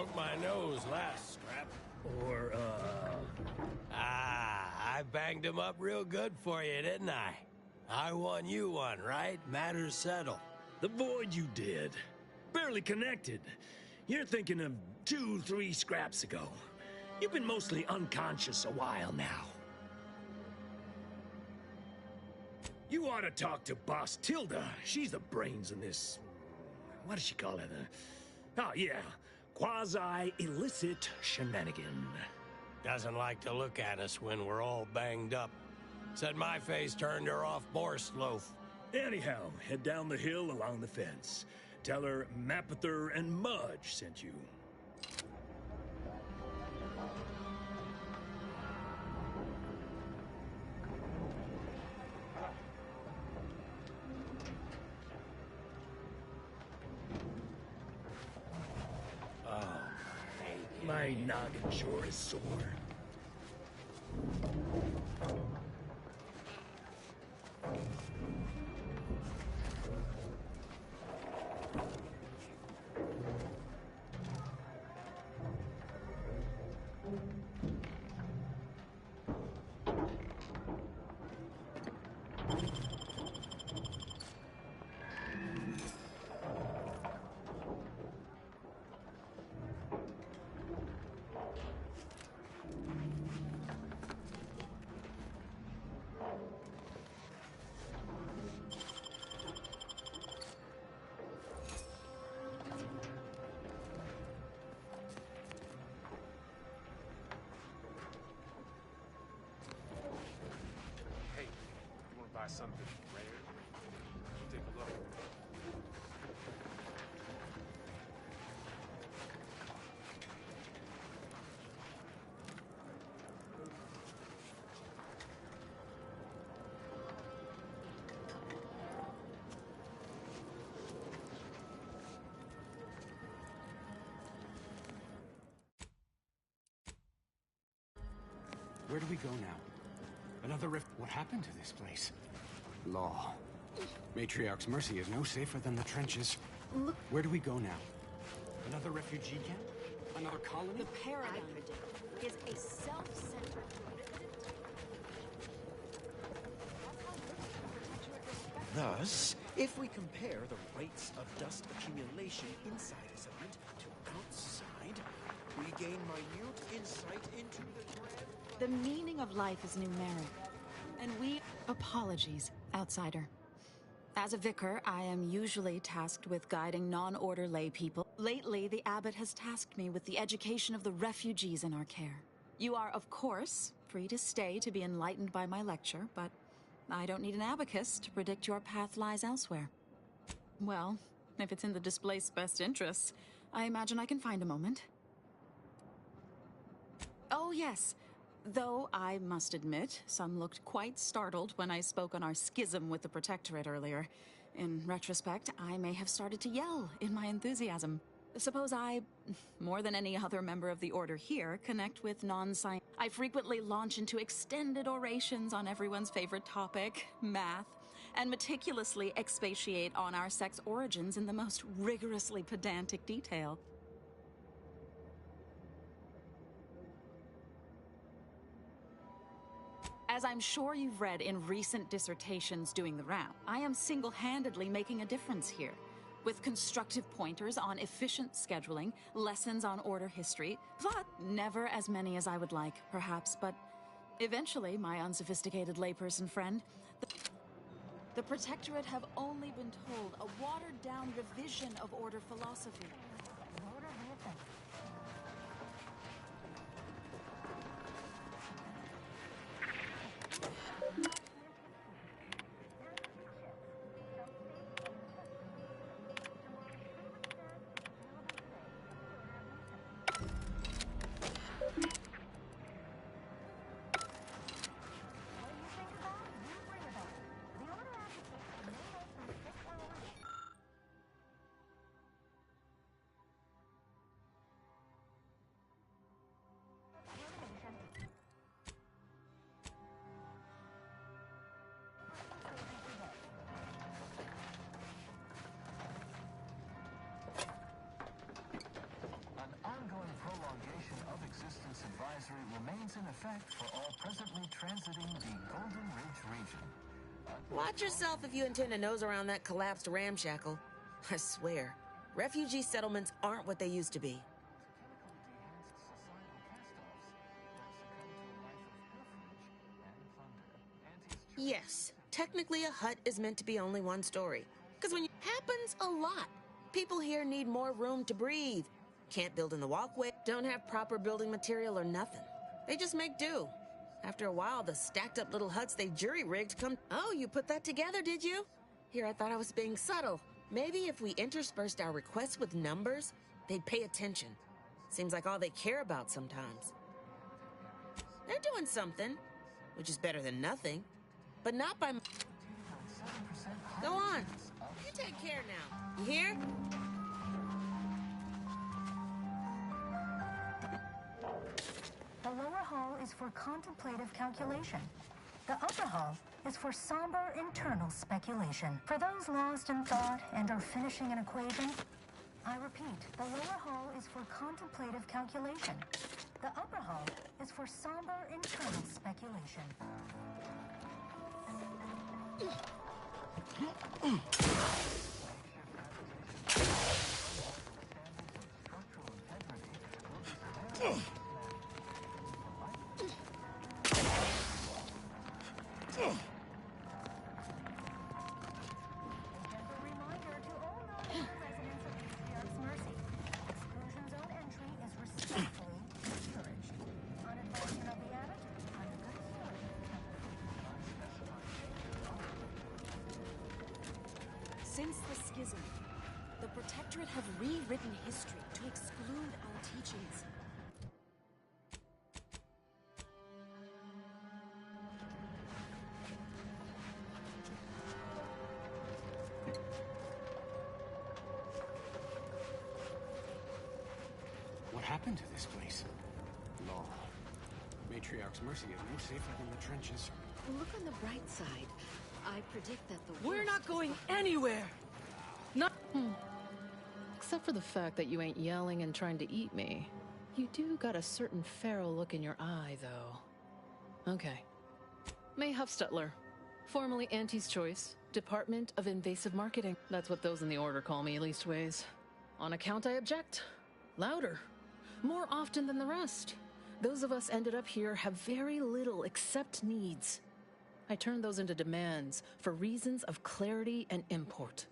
broke my nose last scrap. Or, I banged him up real good for you, didn't I? I won you one, right? Matters settled. the void you did. Barely connected. You're thinking of 2-3 scraps ago. You've been mostly unconscious a while now. You ought to talk to Boss Tilda. She's the brains in this... What does she call it? Oh, yeah. Quasi-illicit shenanigan. Doesn't like to look at us when we're all banged up. Said my face turned her off Borscht loaf. Anyhow, head down the hill along the fence. Tell her Mapother and Mudge sent you. My noggin sure is sore. Something rare. Take a look. Where do we go now? Another rift. What happened to this place? Law. Matriarch's Mercy is no safer than the trenches. Look. Where do we go now? Another refugee camp? Another colony? The paradigm is a self-centered... Thus, if we compare the rates of dust accumulation inside a settlement to outside, we gain minute insight into the grand... The meaning of life is numeric. And we... Apologies, outsider. As a vicar, I am usually tasked with guiding non-order lay people. Lately, the abbot has tasked me with the education of the refugees in our care. You are, of course, free to stay to be enlightened by my lecture, but I don't need an abacus to predict your path lies elsewhere. Well, if it's in the displaced's best interests, I imagine I can find a moment. Oh, yes. Though I must admit, some looked quite startled when I spoke on our schism with the Protectorate earlier. In retrospect, I may have started to yell in my enthusiasm. Suppose I, more than any other member of the Order here, connect with non-science. I frequently launch into extended orations on everyone's favorite topic, math, and meticulously expatiate on our sex origins in the most rigorously pedantic detail. As I'm sure you've read in recent dissertations doing the round, I am single-handedly making a difference here. With constructive pointers on efficient scheduling, lessons on order history, but never as many as I would like, perhaps, but eventually, my unsophisticated layperson friend, the Protectorate have only been told a watered-down revision of order philosophy. effect for all presently transiting the Golden Ridge region. Watch yourself if you intend to nose around that collapsed ramshackle. I swear, refugee settlements aren't what they used to be. Yes, technically a hut is meant to be only one story. Because when it happens a lot, people here need more room to breathe. Can't build in the walkway, don't have proper building material or nothing. They just make do. After a while, the stacked up little huts they jury-rigged come... Oh, you put that together, did you? Here, I thought I was being subtle. Maybe if we interspersed our requests with numbers, they'd pay attention. Seems like all they care about sometimes. They're doing something, which is better than nothing. But not by... Go on. You take care now. You hear? The lower hall is for contemplative calculation. The upper hall is for somber internal speculation. For those lost in thought and are finishing an equation, I repeat, the lower hall is for contemplative calculation. The upper hall is for somber internal speculation. Since the schism, the Protectorate have rewritten history to exclude our teachings. What happened to this place? Law. Matriarch's mercy is no safer than the trenches. Look on the bright side. I predict that the We're worst not going anywhere! Not... Except for the fact that you ain't yelling and trying to eat me. You do got a certain feral look in your eye, though. Okay. May Huffstutler, formerly Auntie's Choice, Department of Invasive Marketing. That's what those in the Order call me, leastways. On account I object. Louder. More often than the rest. Those of us ended up here have very little except needs. I turn those into demands for reasons of clarity and import.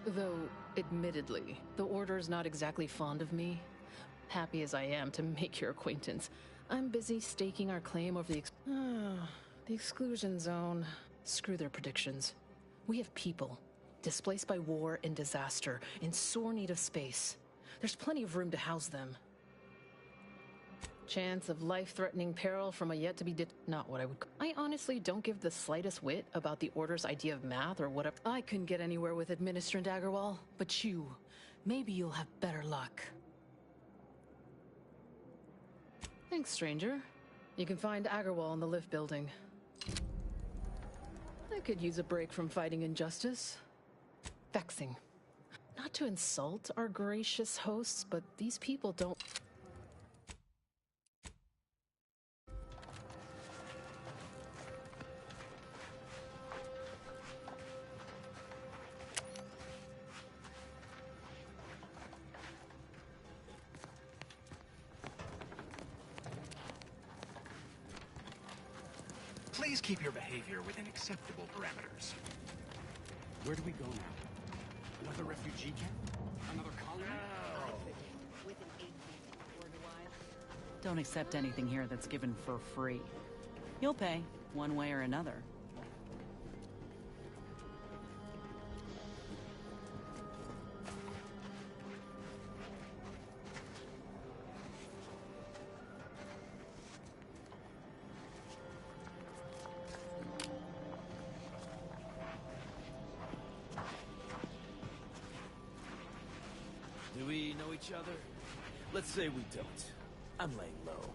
Though, admittedly, the Order's not exactly fond of me. Happy as I am to make your acquaintance, I'm busy staking our claim over the exclusion zone. Screw their predictions. We have people, displaced by war and disaster, in sore need of space. There's plenty of room to house them. Chance of life-threatening peril from a not what I would... I honestly don't give the slightest whit about the Order's idea of math or whatever. I couldn't get anywhere with Administrant Agarwal, but you, maybe you'll have better luck. Thanks, stranger. You can find Agarwal in the lift building. I could use a break from fighting injustice. Vexing. Not to insult our gracious hosts, but these people don't... Please keep your behavior within acceptable parameters. Where do we go now? Another refugee camp? Another colony? Don't accept anything here that's given for free. You'll pay, one way or another. Do we know each other? Let's say we don't. I'm laying low.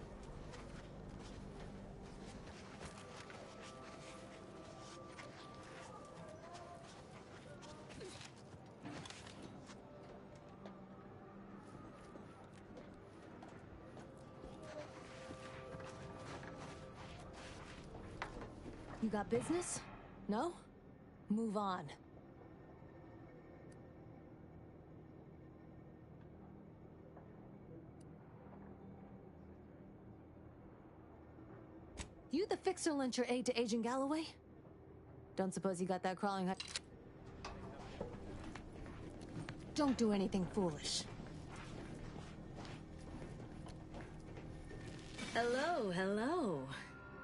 You got business? No? Move on. You the fixer lent your aid to Agent Galloway? Don't suppose you got that crawling hut? Don't do anything foolish. Hello, hello.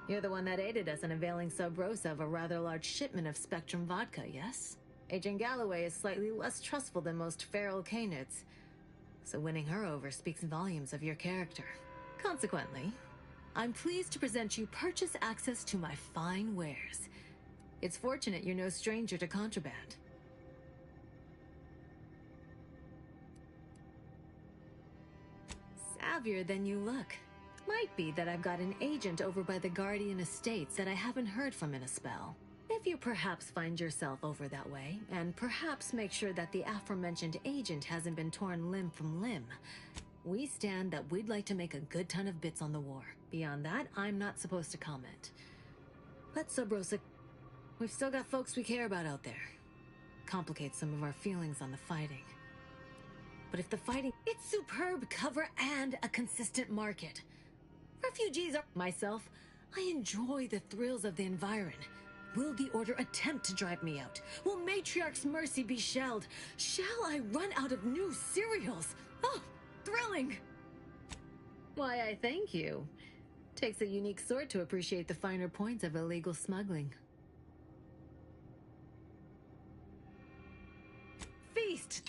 You're the one that aided us in availing Sub Rosa of a rather large shipment of Spectrum vodka, yes? Agent Galloway is slightly less trustful than most feral canids, so winning her over speaks volumes of your character. Consequently, I'm pleased to present you purchase access to my fine wares. It's fortunate you're no stranger to contraband. Savvier than you look. Might be that I've got an agent over by the Guardian Estates that I haven't heard from in a spell. If you perhaps find yourself over that way, and perhaps make sure that the aforementioned agent hasn't been torn limb from limb, we stand that we'd like to make a good ton of bits on the war. Beyond that, I'm not supposed to comment. But Sub Rosa, we've still got folks we care about out there. Complicates some of our feelings on the fighting. But if the fighting, it's superb cover and a consistent market. Refugees are myself. I enjoy the thrills of the environ. Will the Order attempt to drive me out? Will Matriarch's mercy be shelled? Shall I run out of new cereals? Oh, thrilling! Why, I thank you. Takes a unique sort to appreciate the finer points of illegal smuggling. Feast!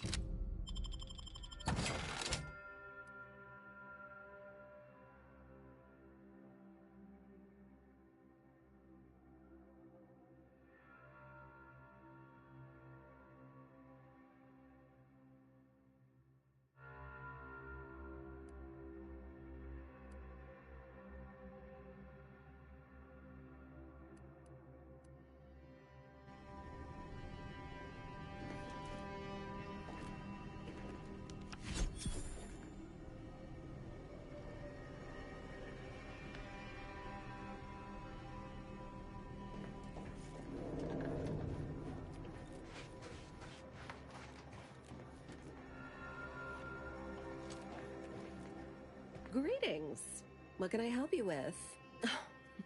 Greetings. What can I help you with?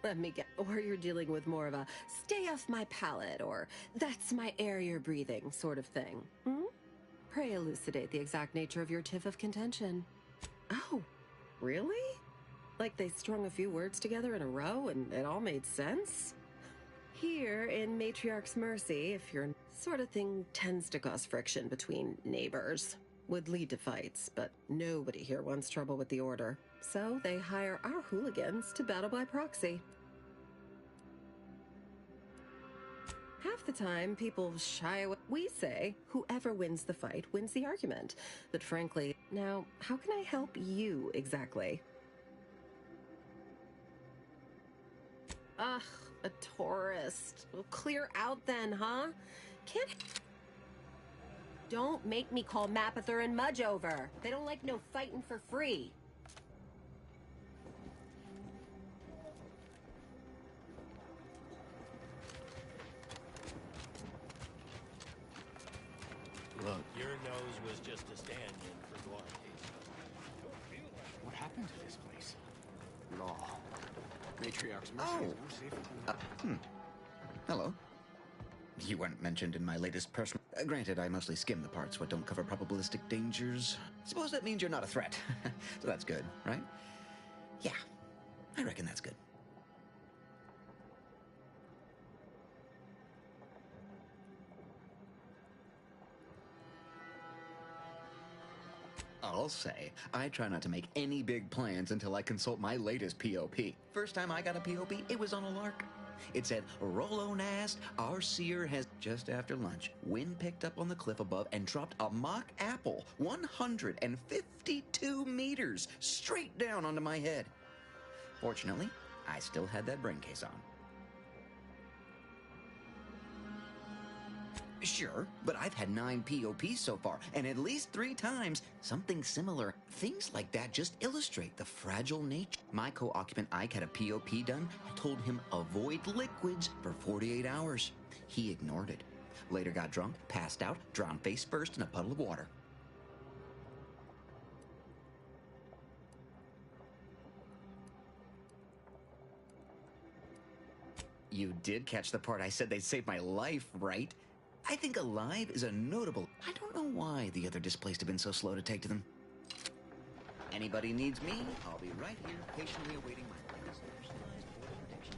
Let me get, or you're dealing with more of a stay off my palate or that's my air you're breathing sort of thing. Hmm? Pray elucidate the exact nature of your tiff of contention. Oh, really? Like they strung a few words together in a row and it all made sense? Here in Matriarch's Mercy, if your sort of thing tends to cause friction between neighbors. Would lead to fights, but nobody here wants trouble with the Order. So they hire our hooligans to battle by proxy. Half the time, people shy away. We say, whoever wins the fight wins the argument. But frankly, now, how can I help you exactly? Ugh, a tourist. Well, clear out then, huh? Can't... Don't make me call Mapother and Mudge over. They don't like no fighting for free. Look, your nose was just a stand-in for Duarte. What happened to this place? Law. Matriarch's Mercy is no safer than... Hello. You weren't mentioned in my latest personal... granted, I mostly skim the parts what don't cover probabilistic dangers. Suppose that means you're not a threat. So that's good, right? Yeah, I reckon that's good. I'll say, I try not to make any big plans until I consult my latest POP. First time I got a POP, it was on a lark. It said, Rollo Nast, our seer has, just after lunch, wind picked up on the cliff above and dropped a mock apple 152 meters straight down onto my head. Fortunately, I still had that brain case on. Sure, but I've had 9 POPs so far, and at least 3 times something similar. Things like that just illustrate the fragile nature. My co-occupant Ike had a POP done. I told him avoid liquids for 48 hours. He ignored it. Later got drunk, passed out, drowned face first in a puddle of water. You did catch the part I said they'd save my life, right? I think alive is a notable... I don't know why the other displaced have been so slow to take to them. Anybody needs me, I'll be right here, patiently awaiting my latest personalized order prediction.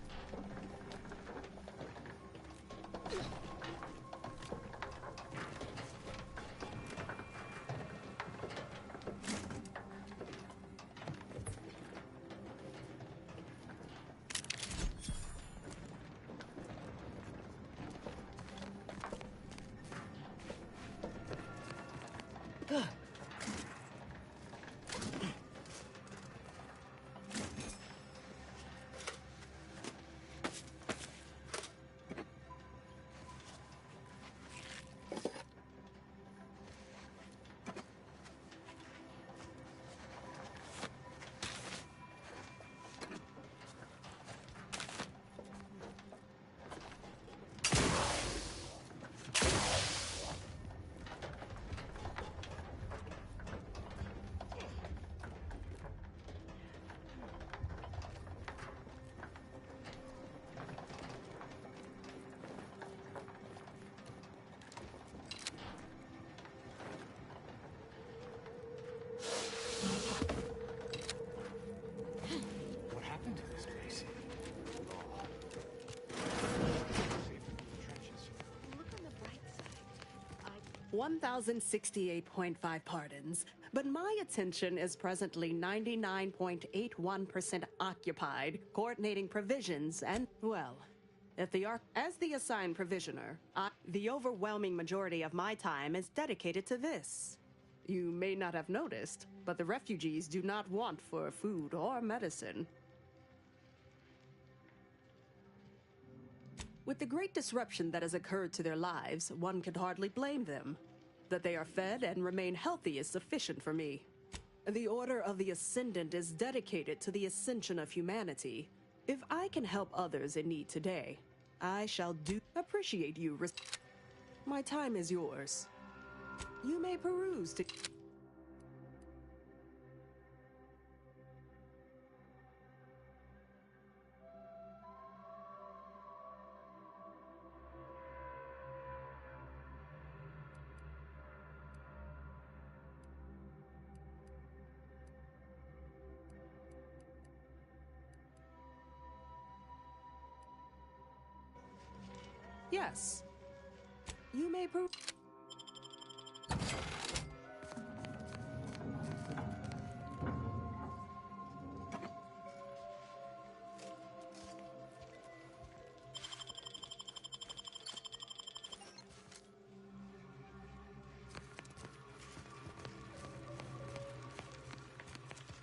What happened to this place? 1,068.5 pardons, but my attention is presently 99.81% occupied, coordinating provisions and, well, if the as the assigned provisioner, the overwhelming majority of my time is dedicated to this. You may not have noticed, but the refugees do not want for food or medicine. With the great disruption that has occurred to their lives, one could hardly blame them. That they are fed and remain healthy is sufficient for me. The Order of the Ascendant is dedicated to the ascension of humanity. If I can help others in need today, I shall appreciate you. My time is yours. You may peruse to... Yes. You may peruse...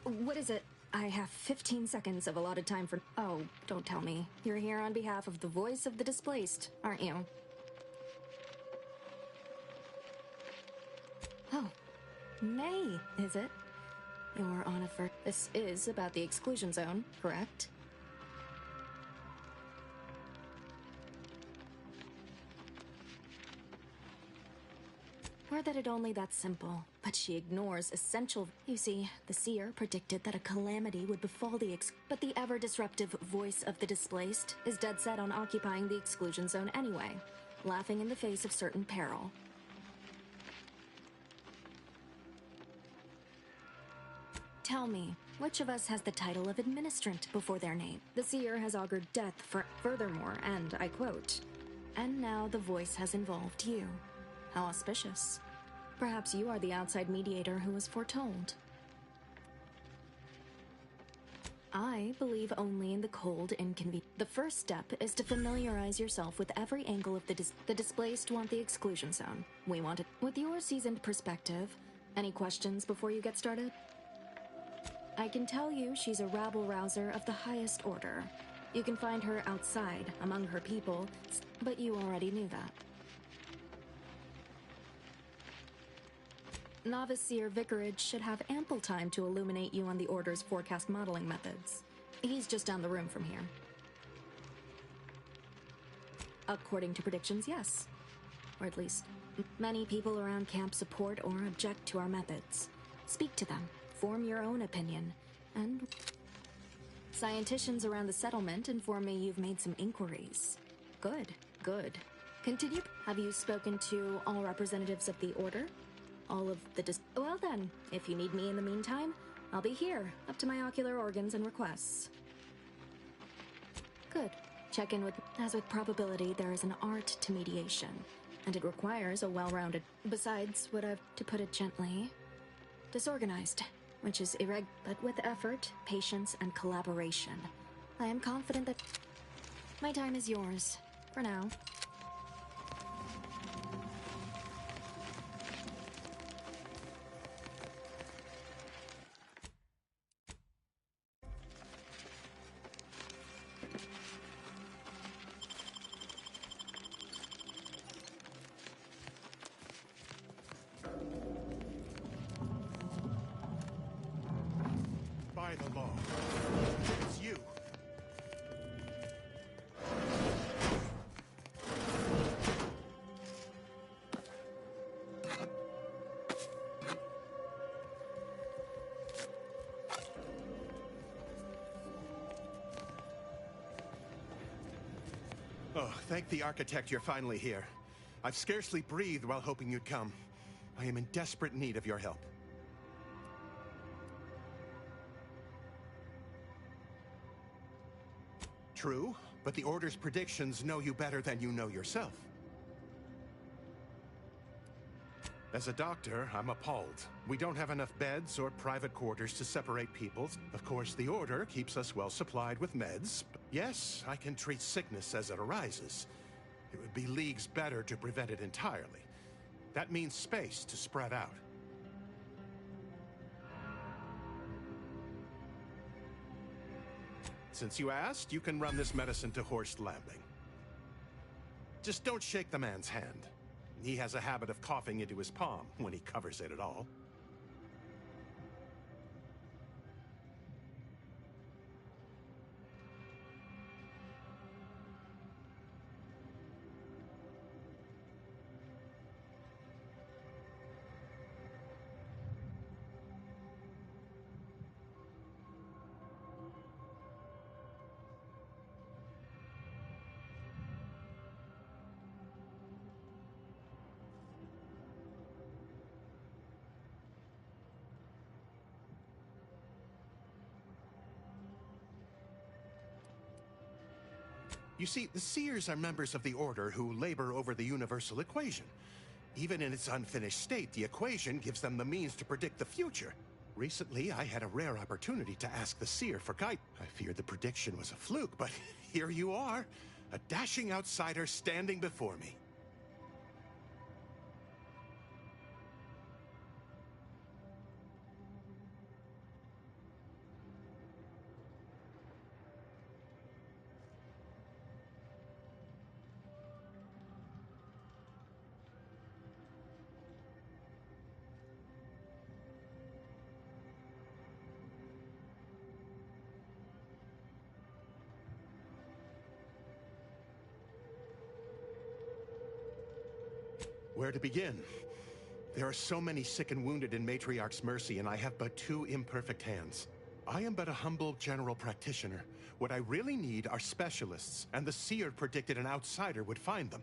What is it? I have 15 seconds of allotted time for... Oh, don't tell me. You're here on behalf of the voice of the displaced, aren't you? Oh, May, is it? You're on a first... This is about the exclusion zone, correct? Or that it only that simple, but she ignores essential... You see, the seer predicted that a calamity would befall but the ever-disruptive voice of the displaced is dead set on occupying the exclusion zone anyway, laughing in the face of certain peril. Tell me, which of us has the title of administrant before their name? The seer has augured death for... Furthermore, and I quote, "And now the voice has involved you." How auspicious. Perhaps you are the outside mediator who was foretold. I believe only in the cold inconvenience. The first step is to familiarize yourself with every angle of the displaced want the exclusion zone. We want it. With your seasoned perspective, any questions before you get started? I can tell you she's a rabble-rouser of the highest order. You can find her outside, among her people, but you already knew that. Novice Seer Vicarage should have ample time to illuminate you on the Order's forecast modeling methods. He's just down the room from here. According to predictions, yes. Or at least, many people around camp support or object to our methods. Speak to them, form your own opinion, and... Scienticians around the settlement inform me you've made some inquiries. Good, good. Continue. Have you spoken to all representatives of the Order? All of the Well then, if you need me in the meantime, I'll be here, up to my ocular organs and requests. Good. Check in with... As with probability, there is an art to mediation, and it requires a well-rounded... Besides, what I've, to put it gently, disorganized, which is but with effort, patience, and collaboration. I am confident that... My time is yours, for now. By the law, it's you. Oh, thank the architect you're finally here. I've scarcely breathed while hoping you'd come. I am in desperate need of your help. True, but the Order's predictions know you better than you know yourself. As a doctor, I'm appalled. We don't have enough beds or private quarters to separate people. Of course, the Order keeps us well supplied with meds. Yes, I can treat sickness as it arises. It would be leagues better to prevent it entirely. That means space to spread out. Since you asked, you can run this medicine to Horst Lambling. Just don't shake the man's hand. He has a habit of coughing into his palm when he covers it at all. You see, the Seers are members of the Order who labor over the universal equation. Even in its unfinished state, the equation gives them the means to predict the future. Recently, I had a rare opportunity to ask the Seer for guidance. I feared the prediction was a fluke, but here you are, a dashing outsider standing before me. Where to begin? There are so many sick and wounded in Matriarch's mercy, and I have but 2 imperfect hands. I am but a humble general practitioner. What I really need are specialists, and the Seer predicted an outsider would find them.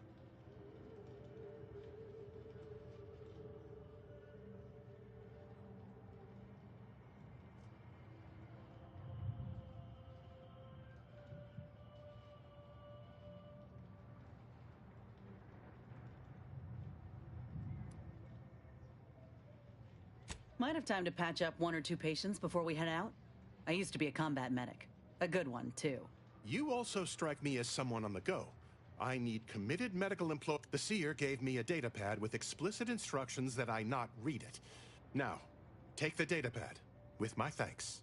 Might have time to patch up 1 or 2 patients before we head out. I used to be a combat medic. A good one, too. You also strike me as someone on the go. I need committed medical employees. The Seer gave me a datapad with explicit instructions that I not read it. Now, take the datapad, with my thanks.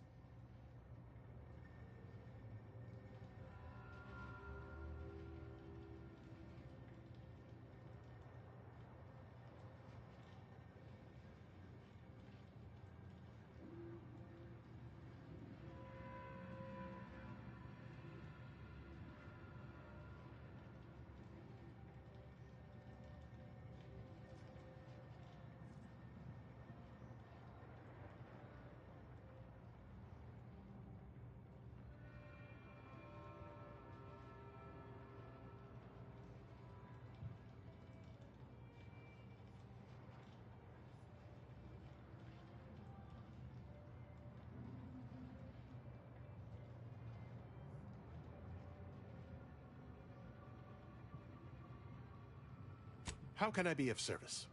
How can I be of service?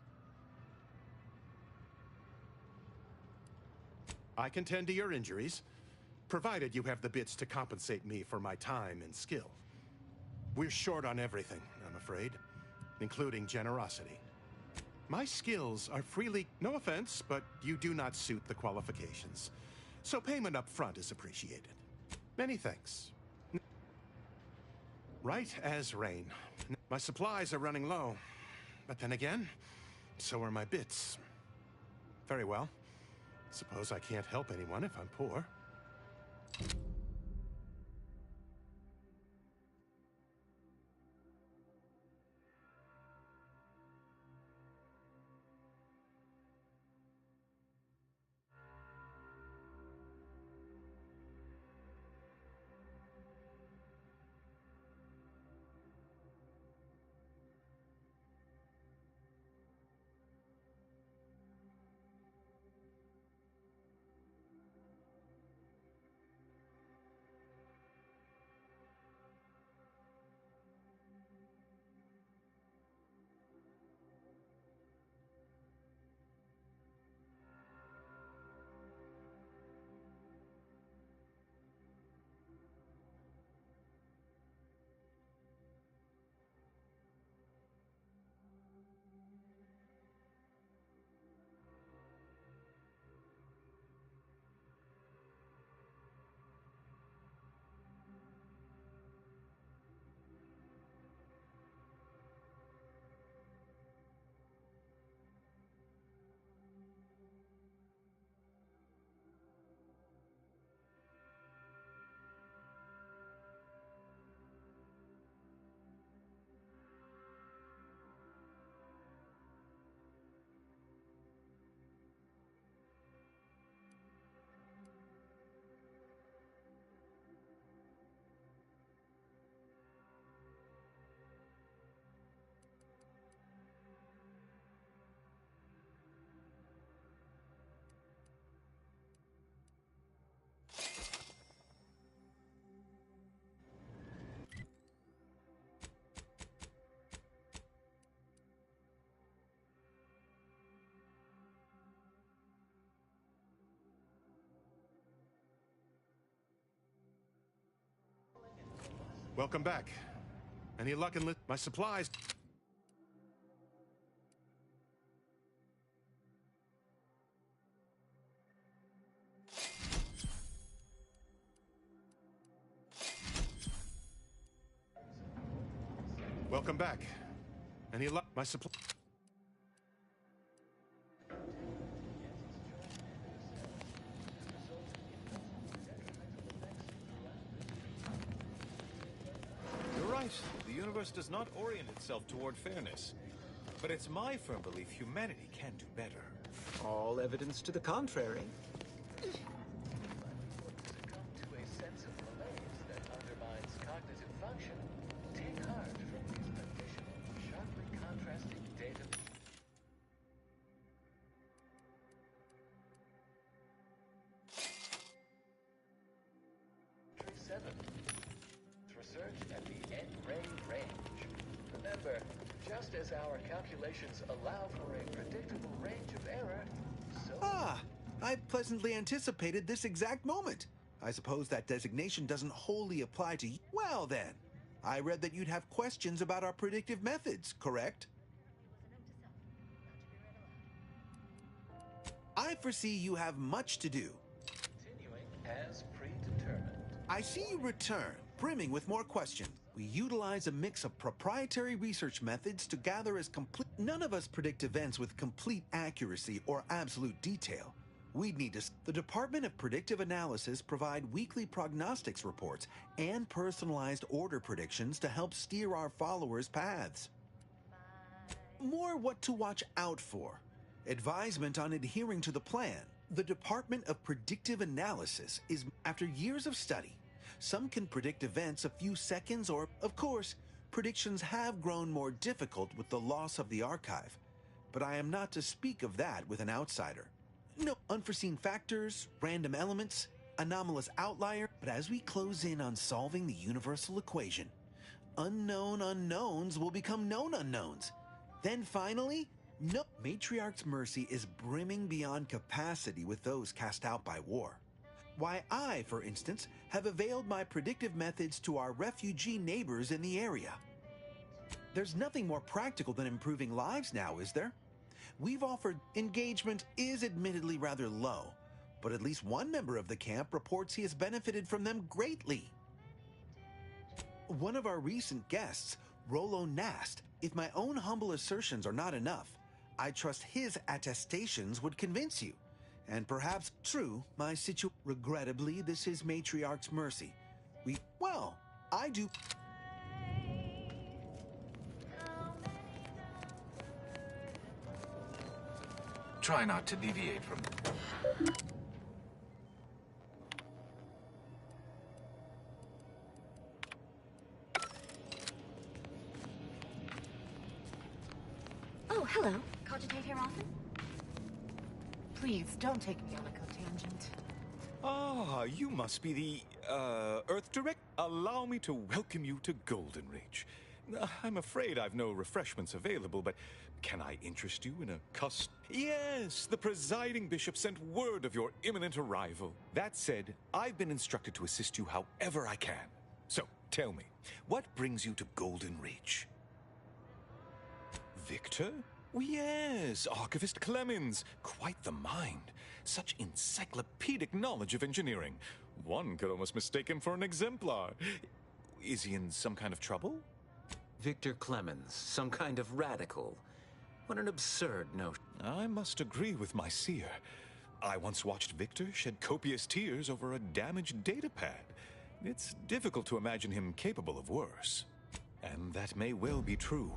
I can tend to your injuries, provided you have the bits to compensate me for my time and skill. We're short on everything, I'm afraid, including generosity. My skills are freely... No offense, but you do not suit the qualifications. So payment up front is appreciated. Many thanks. Right as rain. My supplies are running low. But then again, so are my bits. Very well. Suppose I can't help anyone if I'm poor. Welcome back. Any luck in my supplies? Welcome back. Any luck? My supply. The universe does not orient itself toward fairness. But it's my firm belief humanity can do better. All evidence to the contrary. To a sense of malaise that undermines cognitive function, take heart from these additional, sharply contrasting data. 7. Research at the N-ray range. Remember, just as our calculations allow for a predictable range of error, so... Ah! I pleasantly anticipated this exact moment. I suppose that designation doesn't wholly apply to you. Well then, I read that you'd have questions about our predictive methods, correct? I foresee you have much to do. Continuing as predetermined. I see you return, brimming with more questions. We utilize a mix of proprietary research methods to gather as complete... None of us predict events with complete accuracy or absolute detail. We'd need to... The Department of Predictive Analysis provide weekly prognostics reports and personalized order predictions to help steer our followers' paths. More what to watch out for. Advisement on adhering to the plan. The Department of Predictive Analysis is... After years of study, some can predict events a few seconds or, of course, predictions have grown more difficult with the loss of the archive. But I am not to speak of that with an outsider. No unforeseen factors, random elements, anomalous outlier. But as we close in on solving the universal equation, unknown unknowns will become known unknowns. Then finally, no, Matriarch's mercy is brimming beyond capacity with those cast out by war. Why, I, for instance, have availed my predictive methods to our refugee neighbors in the area. There's nothing more practical than improving lives now, is there? We've offered engagement is admittedly rather low, but at least one member of the camp reports he has benefited from them greatly. One of our recent guests, Rollo Nast, if my own humble assertions are not enough, I trust his attestations would convince you. And perhaps, true, my regrettably, this is Matriarch's mercy. I do... Try not to deviate from... Oh, hello. Cogitate here often? Please, don't take me on a co-tangent. Ah, you must be the, Earth Direct. Allow me to welcome you to Golden Reach. I'm afraid I've no refreshments available, but can I interest you in a Yes, the presiding bishop sent word of your imminent arrival. That said, I've been instructed to assist you however I can. So, tell me, what brings you to Golden Reach? Victor? Oh, yes, Archivist Clemens. Quite the mind. Such encyclopedic knowledge of engineering. One could almost mistake him for an exemplar. Is he in some kind of trouble? Victor Clemens, some kind of radical. What an absurd notion. I must agree with my seer. I once watched Victor shed copious tears over a damaged datapad. It's difficult to imagine him capable of worse. And that may well be true.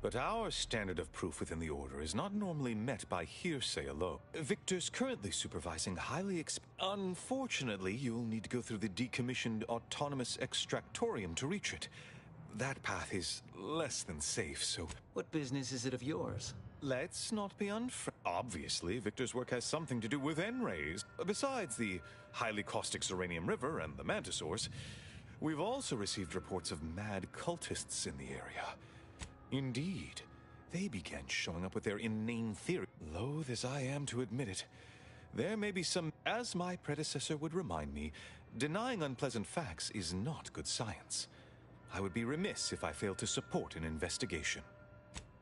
But our standard of proof within the Order is not normally met by hearsay alone. Victor's currently supervising Unfortunately, you'll need to go through the decommissioned autonomous extractorium to reach it. That path is less than safe, so... What business is it of yours? Let's not be Obviously, Victor's work has something to do with N-rays. Besides the highly caustic Xeranium River and the Mantisaurs, we've also received reports of mad cultists in the area. Indeed, they began showing up with their inane theory. Loath as I am to admit it, there may be some... As my predecessor would remind me, denying unpleasant facts is not good science. I would be remiss if I failed to support an investigation.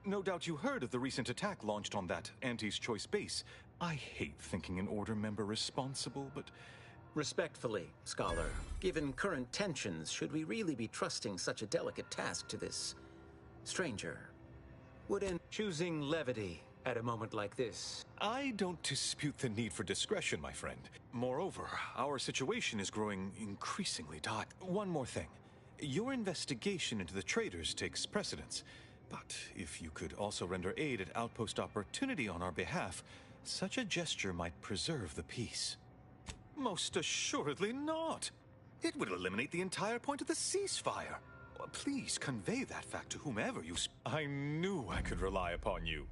No doubt you heard of the recent attack launched on that Anti's Choice base. I hate thinking an Order member responsible, but... Respectfully, Scholar, given current tensions, should we really be trusting such a delicate task to this stranger? Would end choosing levity at a moment like this? I don't dispute the need for discretion, my friend. Moreover, our situation is growing increasingly dire. One more thing. Your investigation into the traitors takes precedence. But if you could also render aid at Outpost Opportunity on our behalf, such a gesture might preserve the peace. Most assuredly not. It would eliminate the entire point of the ceasefire. Please convey that fact to whomever you I knew I could rely upon you.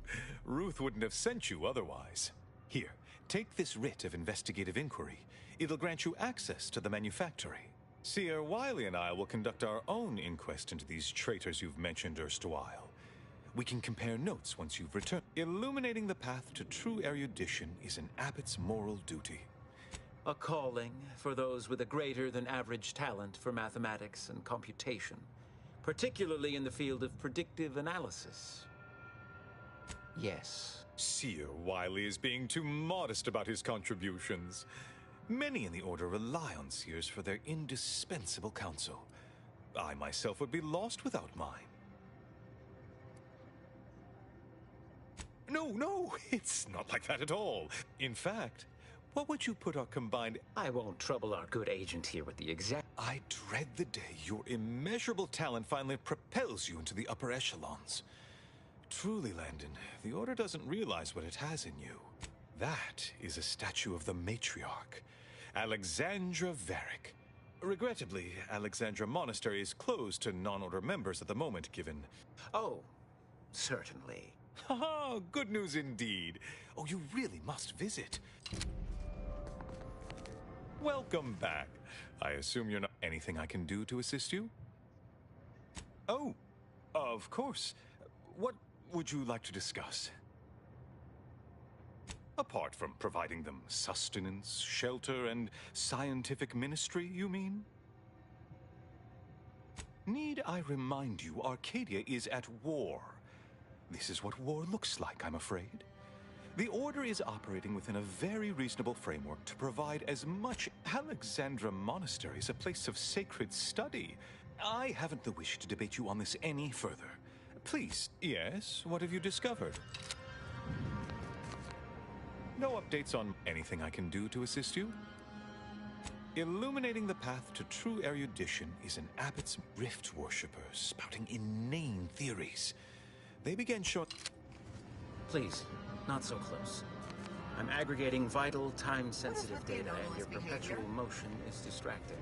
Ruth wouldn't have sent you otherwise. Here, take this writ of investigative inquiry. It'll grant you access to the manufactory. Seer Wiley and I will conduct our own inquest into these traitors you've mentioned erstwhile. We can compare notes once you've returned. Illuminating the path to true erudition is an abbot's moral duty. A calling for those with a greater than average talent for mathematics and computation, particularly in the field of predictive analysis. Yes. Seer Wiley is being too modest about his contributions. Many in the Order rely on seers for their indispensable counsel. I myself would be lost without mine. No, it's not like that at all. In fact, what would you put our combined... I won't trouble our good agent here with the exact... I dread the day your immeasurable talent finally propels you into the upper echelons. Truly, Landon, the Order doesn't realize what it has in you. That is a statue of the matriarch, Alexandra Varick. Regrettably, Alexandra Monastery is closed to non-Order members at the moment, given... Oh, certainly. Haha, good news indeed. Oh, you really must visit. Welcome back. I assume you're not... Anything I can do to assist you? Oh, of course. would you like to discuss? Apart from providing them sustenance, shelter, and scientific ministry, you mean? Need I remind you, Arcadia is at war. This is what war looks like, I'm afraid. The Order is operating within a very reasonable framework to provide as much. Alexandra Monastery is a place of sacred study. I haven't the wish to debate you on this any further. Please, yes, what have you discovered? No updates on anything I can do to assist you? Illuminating the path to true erudition is an abbot's rift worshippers spouting inane theories. They began short... Please, not so close. I'm aggregating vital, time-sensitive data, and your perpetual motion is distracting.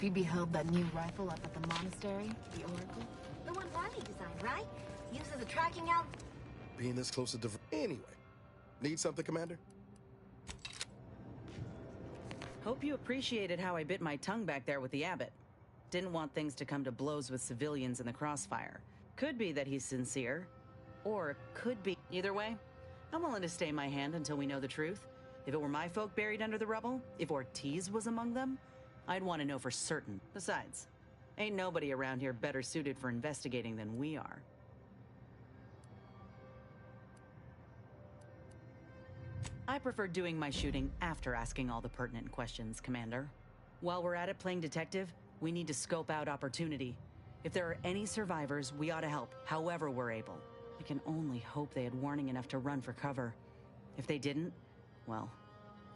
Have you beheld that new rifle up at the monastery? The Oracle? The one Riley designed, right? Uses a tracking out. Being this close to anyway. Need something, Commander? Hope you appreciated how I bit my tongue back there with the abbot. Didn't want things to come to blows with civilians in the crossfire. Could be that he's sincere, or could be... Either way, I'm willing to stay my hand until we know the truth. If it were my folk buried under the rubble, if Ortiz was among them, I'd want to know for certain. Besides, ain't nobody around here better suited for investigating than we are. I prefer doing my shooting after asking all the pertinent questions, Commander. While we're at it playing detective, we need to scope out opportunity. If there are any survivors, we ought to help, however we're able. I can only hope they had warning enough to run for cover. If they didn't, well,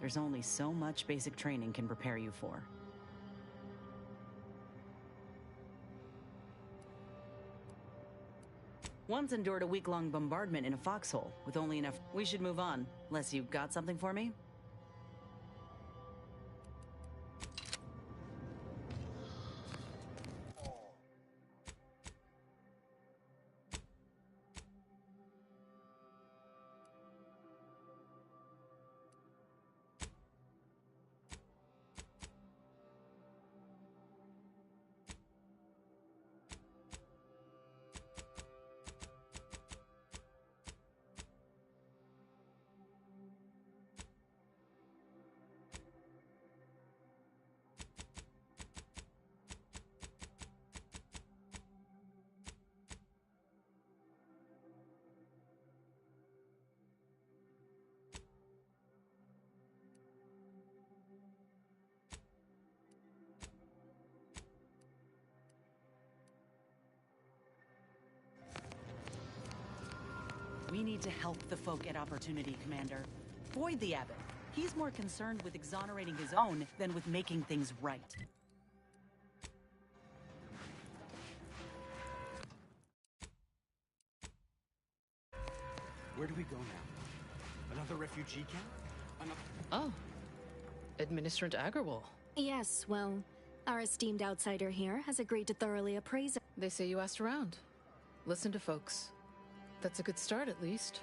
there's only so much basic training can prepare you for. Once endured a week-long bombardment in a foxhole with only enough... We should move on, unless you got something for me? We need to help the folk get opportunity, Commander. Void the abbot. He's more concerned with exonerating his own than with making things right. Where do we go now? Another refugee camp? Oh. Administrant Agarwal. Yes, well, our esteemed outsider here has agreed to thoroughly appraise it. They say you asked around. Listen to folks. That's a good start, at least.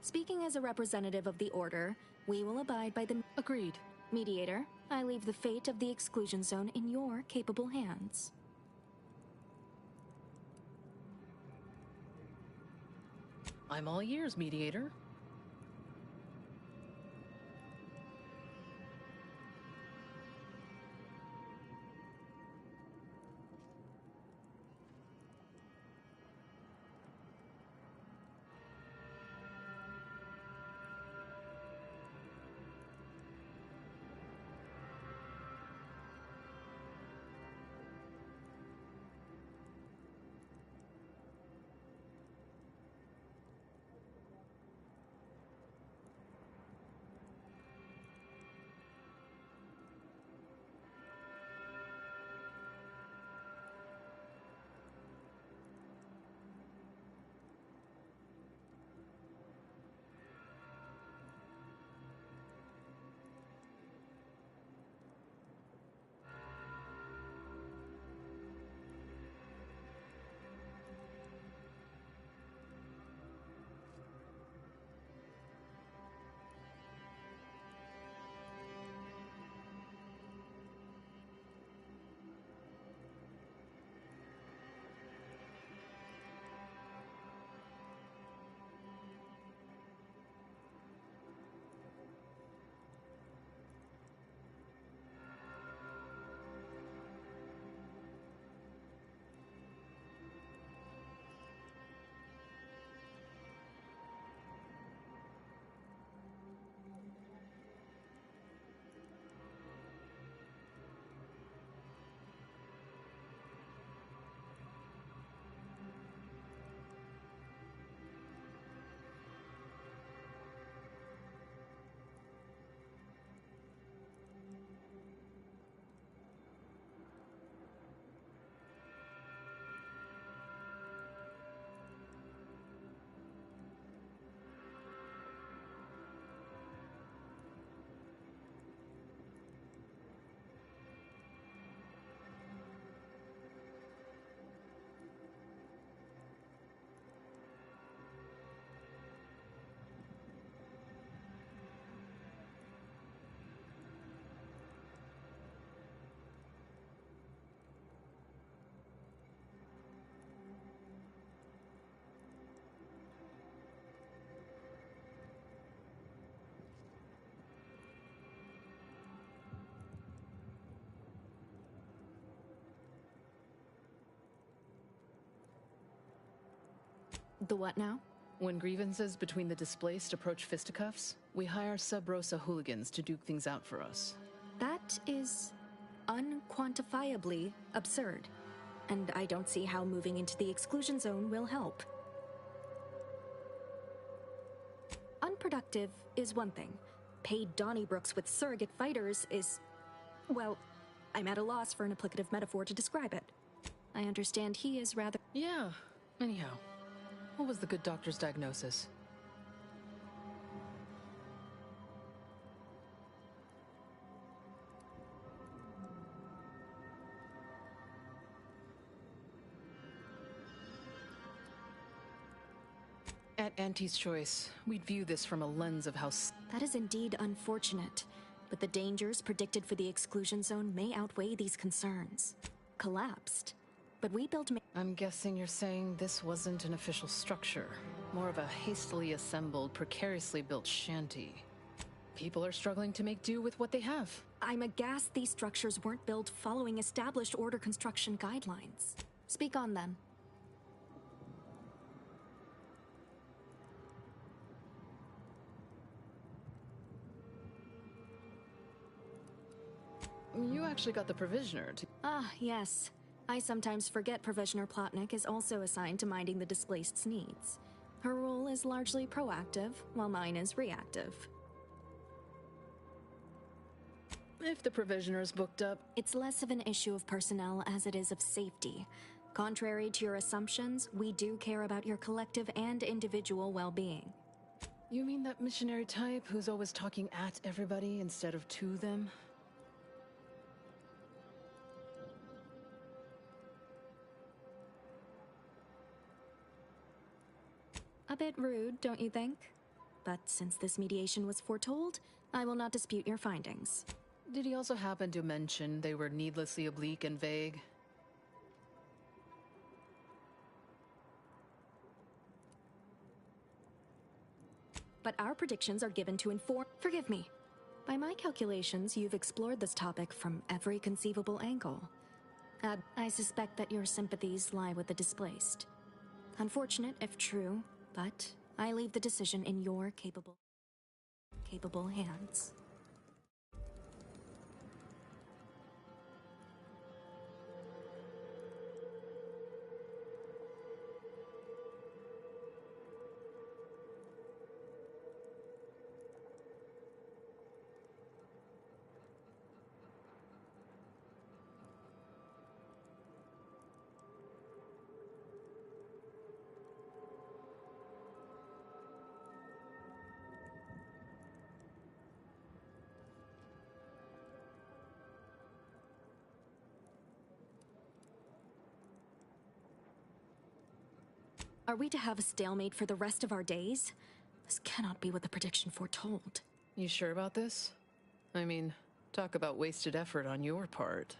Speaking as a representative of the Order, we will abide by the... Agreed. Mediator, I leave the fate of the exclusion zone in your capable hands. I'm all ears, Mediator. The what now? When grievances between the displaced approach fisticuffs, we hire Sub Rosa hooligans to duke things out for us. That is unquantifiably absurd. And I don't see how moving into the exclusion zone will help. Unproductive is one thing. Paid Donnybrooks with surrogate fighters is... well, I'm at a loss for an applicative metaphor to describe it. I understand he is rather... Yeah. Anyhow, what was the good doctor's diagnosis? At Auntie's choice, we'd view this from a lens of how... That is indeed unfortunate, but the dangers predicted for the exclusion zone may outweigh these concerns. Collapsed. But we built... I'm guessing you're saying this wasn't an official structure. More of a hastily assembled, precariously built shanty. People are struggling to make do with what they have. I'm aghast these structures weren't built following established order construction guidelines. Speak on them. You actually got the Provisioner to... Ah, yes. I sometimes forget Provisioner Plotnik is also assigned to minding the displaced's needs. Her role is largely proactive, while mine is reactive. If the Provisioner's booked up... It's less of an issue of personnel as it is of safety. Contrary to your assumptions, we do care about your collective and individual well-being. You mean that missionary type who's always talking at everybody instead of to them? A bit rude, don't you think? But since this mediation was foretold, I will not dispute your findings. Did he also happen to mention they were needlessly oblique and vague? But our predictions are given to inform... Forgive me. By my calculations, you've explored this topic from every conceivable angle. I suspect that your sympathies lie with the displaced. Unfortunate, if true, but I leave the decision in your capable hands. Are we to have a stalemate for the rest of our days? This cannot be what the prediction foretold. You sure about this? I mean, talk about wasted effort on your part.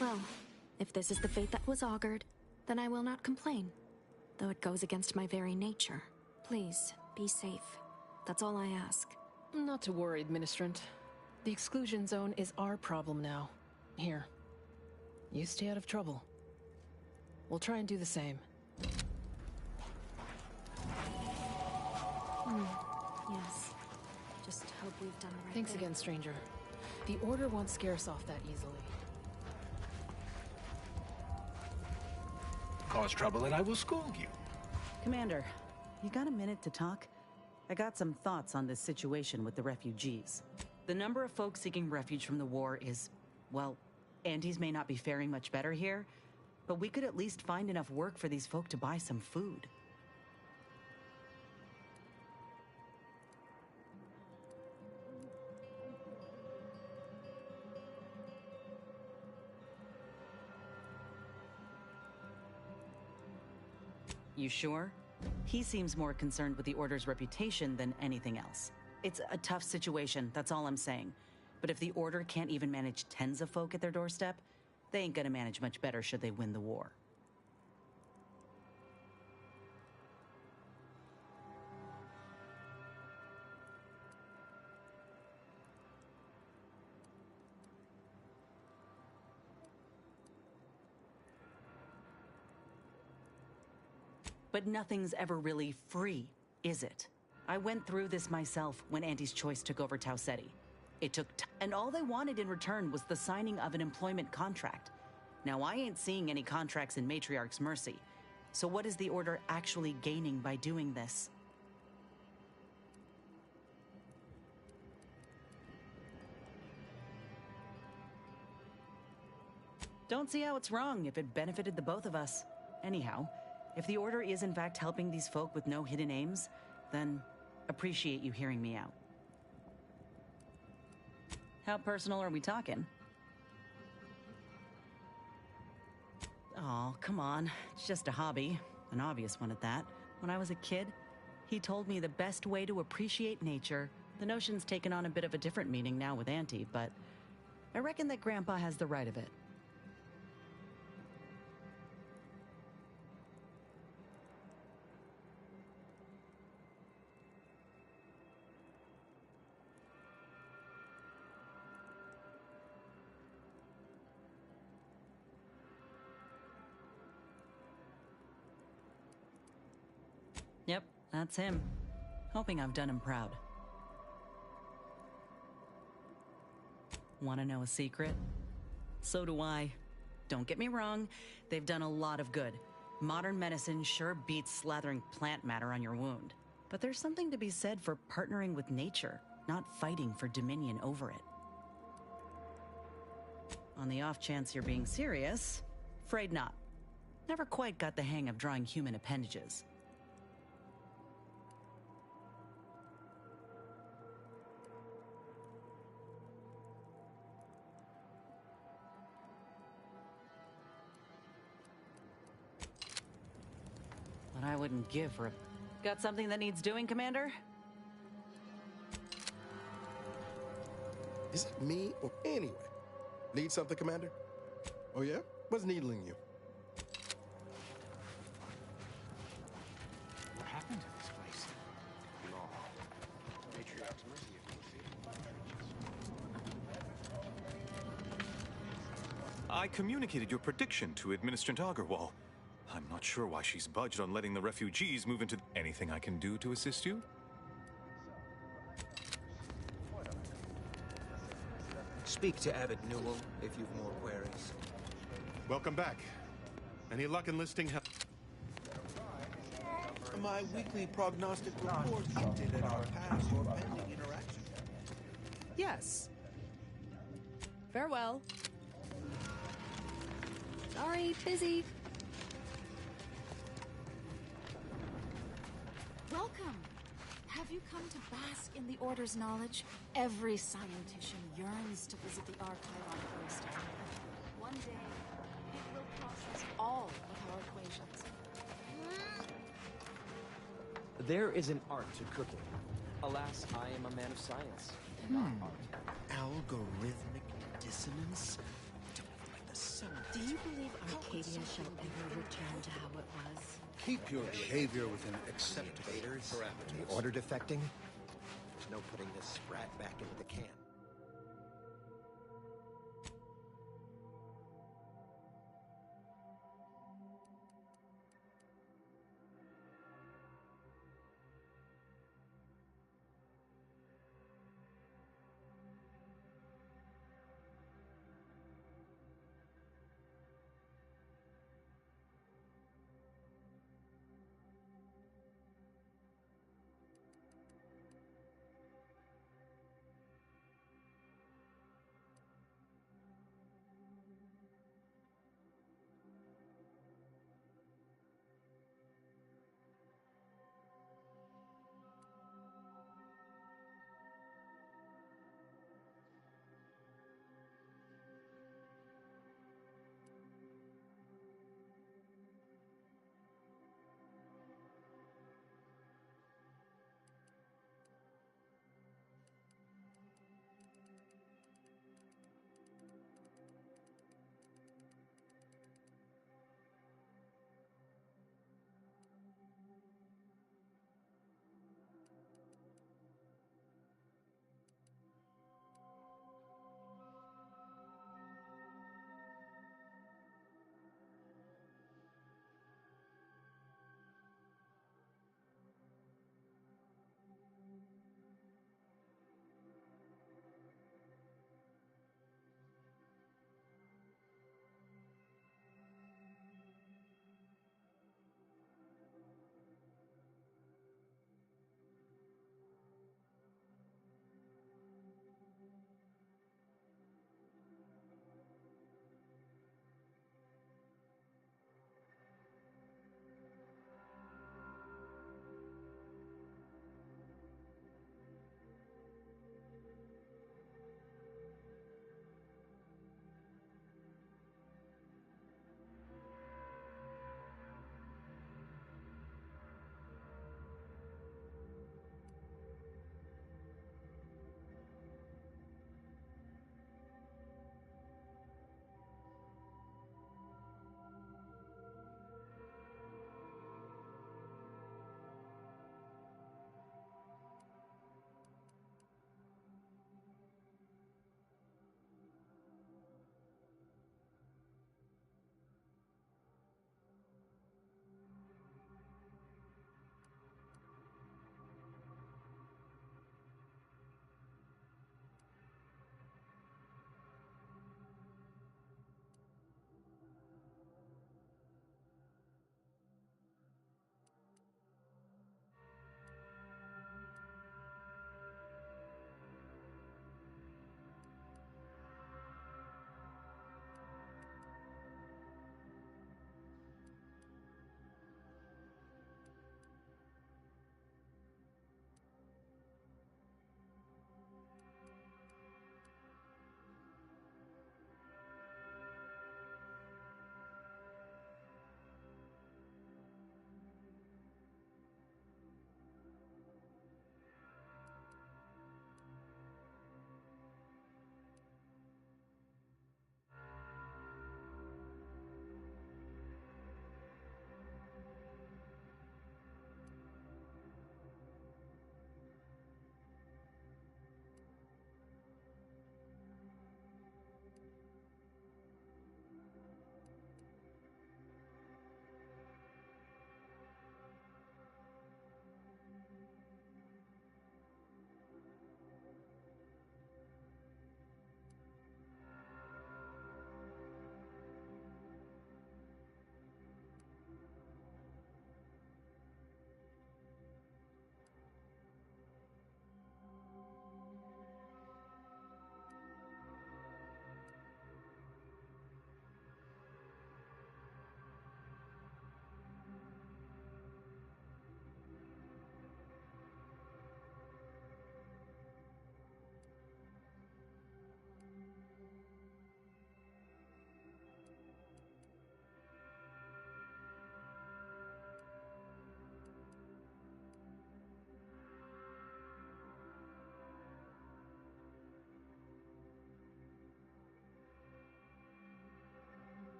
Well, if this is the fate that was augured, then I will not complain. Though it goes against my very nature. Please, be safe. That's all I ask. Not to worry, Administrant. The exclusion zone is our problem now. Here. You stay out of trouble. We'll try and do the same. Yes. Just hope we've done the right Thanks thing. again, stranger. The Order won't scare us off that easily. Cause trouble and I will scold you. Commander, you got a minute to talk? I got some thoughts on this situation with the refugees. The number of folks seeking refuge from the war is, well, Andes may not be faring much better here, but we could at least find enough work for these folk to buy some food. You sure? He seems more concerned with the Order's reputation than anything else. It's a tough situation, that's all I'm saying. But if the Order can't even manage tens of folk at their doorstep, they ain't gonna manage much better should they win the war. But nothing's ever really free, is it? I went through this myself when Auntie's Choice took over Tau Ceti. It took and all they wanted in return was the signing of an employment contract. Now, I ain't seeing any contracts in Matriarch's Mercy. So what is the Order actually gaining by doing this? Don't see how it's wrong if it benefited the both of us. Anyhow, if the Order is in fact helping these folk with no hidden aims, then appreciate you hearing me out. How personal are we talking? Oh, come on. It's just a hobby. An obvious one at that. When I was a kid, he told me the best way to appreciate nature. The notion's taken on a bit of a different meaning now with Auntie, but I reckon that Grandpa has the right of it. Yep, that's him. Hoping I've done him proud. Want to know a secret? So do I. Don't get me wrong, they've done a lot of good. Modern medicine sure beats slathering plant matter on your wound. But there's something to be said for partnering with nature, not fighting for dominion over it. On the off chance you're being serious, afraid not. Never quite got the hang of drawing human appendages. But I wouldn't give for a... Got something that needs doing, Commander? Is it me or anyway? Need something, Commander? Oh yeah? What's needling you? What happened to this place? Law. Matriarch's Mercy, I communicated your prediction to Administrator Agarwal. I'm not sure why she's budged on letting the refugees move into... Anything I can do to assist you? Speak to Abbot Newell if you've more queries. Welcome back. Any luck enlisting help? My weekly prognostic report hinted at our past or pending interaction. Yes. Farewell. Sorry, busy. Welcome. Have you come to bask in the Order's knowledge? Every scientician yearns to visit the archive on Earth. One day, it will process all of our equations. There is an art to cooking. Alas, I am a man of science, not art. Algorithmic dissonance? Like the sun. Do you believe Arcadia shall ever return to how it was? Keep your behavior within acceptable parameters. The order defecting? There's no putting this sprat back into the can.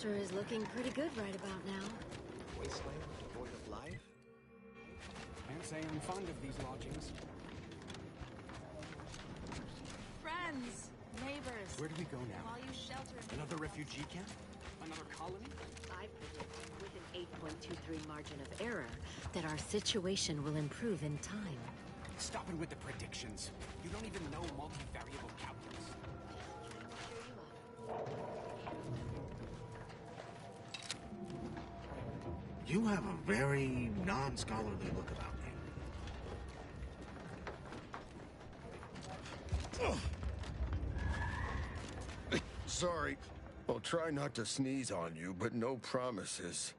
sure is looking pretty good right about now. Wasteland devoid of life? Can't say I'm fond of these lodgings. Friends, neighbors. Where do we go now? While you shelter in Another refugee camp? Another colony? I predict with an 8.23 margin of error that our situation will improve in time. Stop it with the predictions. You don't even know multivariable calculus. You have a very non-scholarly look about you. Sorry. I'll try not to sneeze on you, but no promises.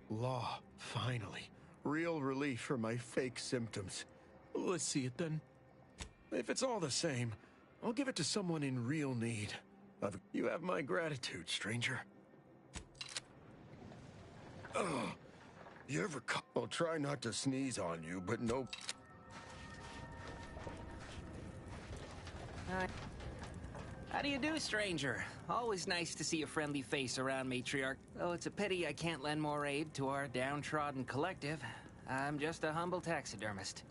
Law, finally. Real relief for my fake symptoms. Let's see it then. If it's all the same, I'll give it to someone in real need. You have my gratitude, stranger. You ever I'll try not to sneeze on you, but no... How do you do, stranger? Always nice to see a friendly face around, Matriarch. Though it's a pity I can't lend more aid to our downtrodden collective. I'm just a humble taxidermist.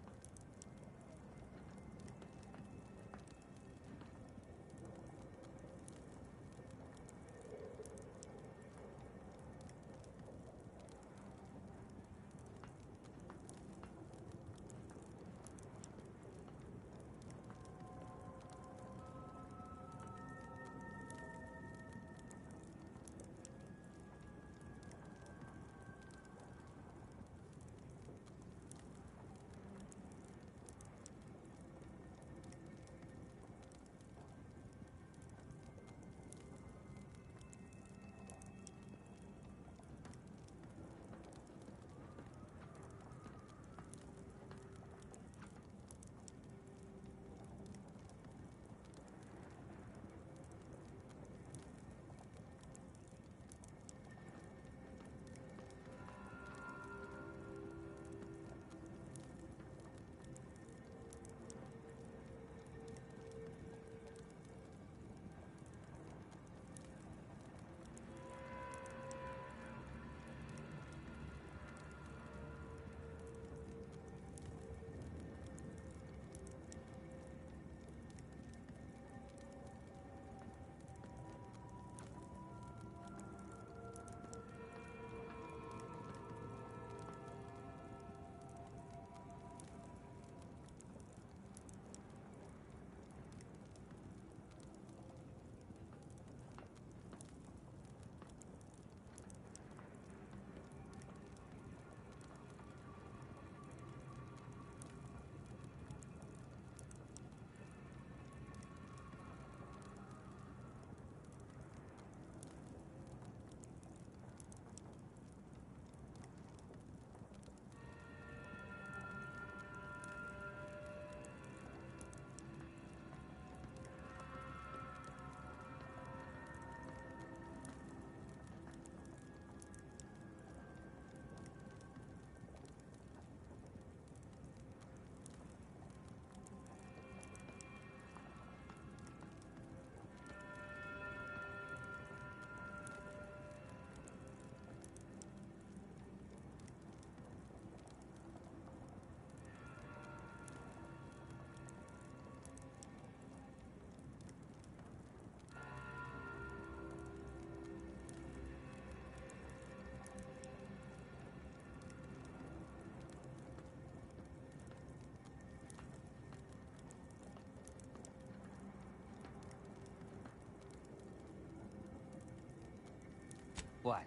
What?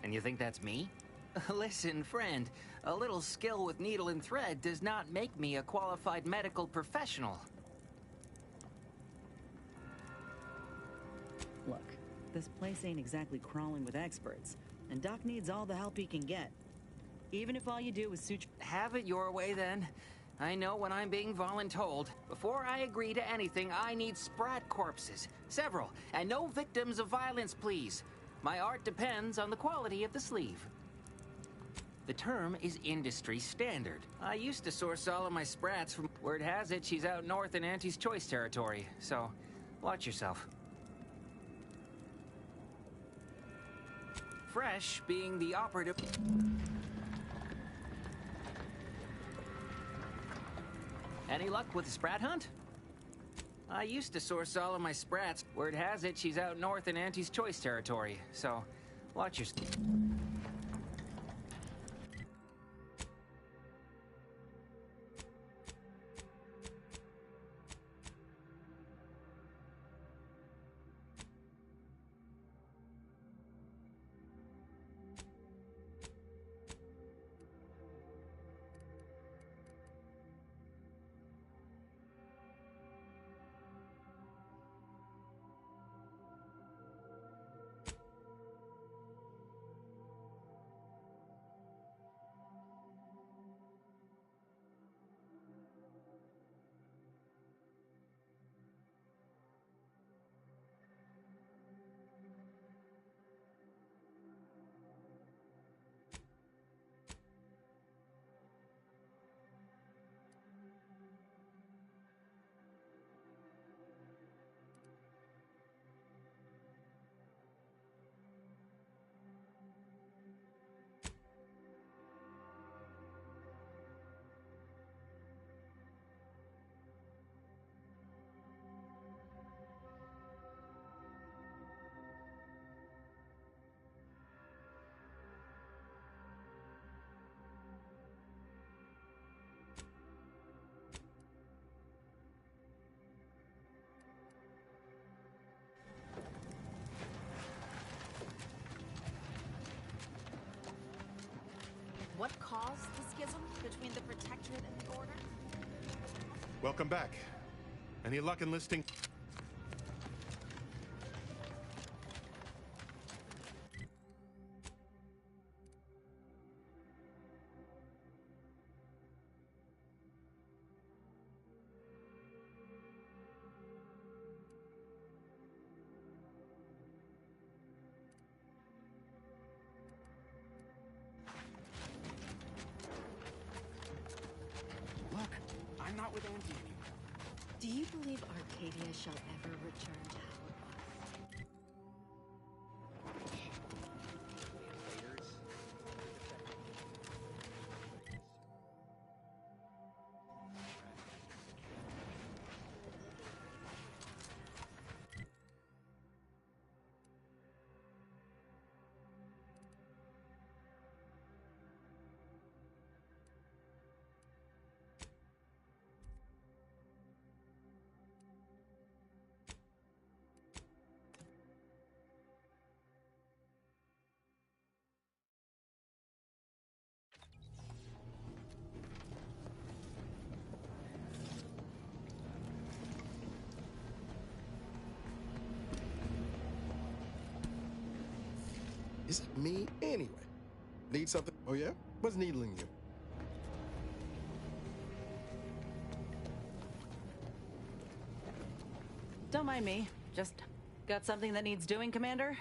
And you think that's me? Listen, friend, a little skill with needle and thread does not make me a qualified medical professional. Look, this place ain't exactly crawling with experts, and Doc needs all the help he can get. Even if all you do is suture... Have it your way, then. I know when I'm being voluntold. Before I agree to anything, I need sprat corpses. Several. And no victims of violence, please. My art depends on the quality of the sleeve. The term is industry standard. I used to source all of my sprats from... Word has it, she's out north in Auntie's Choice territory. So, watch yourself. fresh being the operative. Any luck with the sprat hunt? I used to source all of my sprats. Word has it she's out north in Auntie's Choice territory, so watch your... What caused the schism between the Protectorate and the Order? Welcome back. Any luck enlisting? Look, I'm not with Auntie anymore. Do you believe Arcadia shall ever return to Howard? Is it me anyway? Need something? Oh yeah? What's needling you? Don't mind me. Just got something that needs doing, Commander?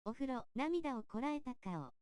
お風呂、涙をこらえた顔。